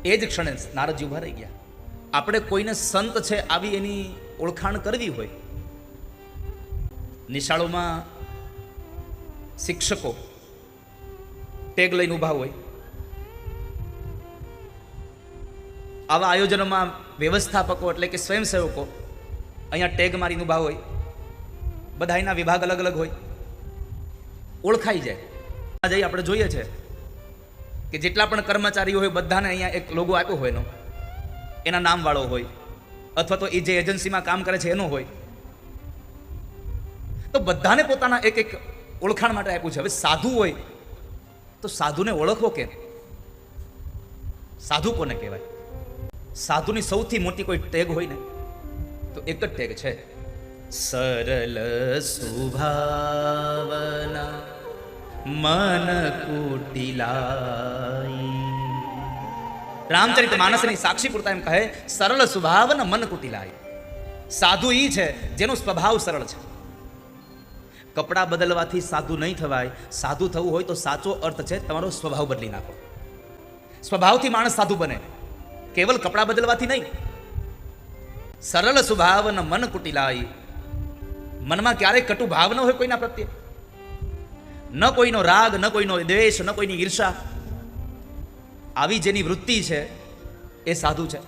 એ જ ક્ષણે નારદજી ઊભા રહી ગયા. આપણે કોઈને સંત છે આવી એની ઓળખાણ કરવી હોય, નિશાળોમાં શિક્ષકો ટેગ લઈને ઊભા હોય, આવા આયોજનોમાં વ્યવસ્થાપકો એટલે કે સ્વયંસેવકો અહીંયા ટેગ મારીને ઊભા હોય, બધા એના વિભાગ અલગ અલગ હોય, ઓળખાઈ જાય. જઈ આપણે જોઈએ છે કે જેટલા પણ કર્મચારીઓ હોય બધાને અહીંયા એક લોગો આપ્યો હોય, એના નામ વાળો હોય, અથવા તો એ જે એજન્સીમાં કામ કરે છે એનો હોય, તો બધાને પોતાના એક એક ઓળખાણ માટે આપ્યું છે. હવે સાધુ હોય તો સાધુને ઓળખવો કેમ? સાધુ કોને કહેવાય? સાધુની સૌથી મોટી કોઈ ટેગ હોય ને તો એક જ ટેગ છે, સરલ સુભાવના મન કુટિલાઈ. રામચરિત માનસની સાક્ષી પૂરતા એમ કહે, સરળ સ્વભાવન મન કુટિલાઈ. સાધુ ઈ છે જેનો સ્વભાવ સરળ છે. કપડાં બદલવાથી સાધુ નહીં થવાય. સાધુ થવું હોય તો સાચો અર્થ છે તમારો સ્વભાવ બદલી નાખો. સ્વભાવથી માણસ સાધુ બને, કેવલ કપડાં બદલવાથી નહીં. સરળ સ્વભાવન મન કુટિલાઈ. મનમાં ક્યારેય કટુ ભાવ ન હોય કોઈના પ્રત્યે, ન કોઈનો રાગ, ન કોઈનો દ્વેષ, ન કોઈની ઈર્ષા. આવી જેની વૃત્તિ છે એ સાધુ છે.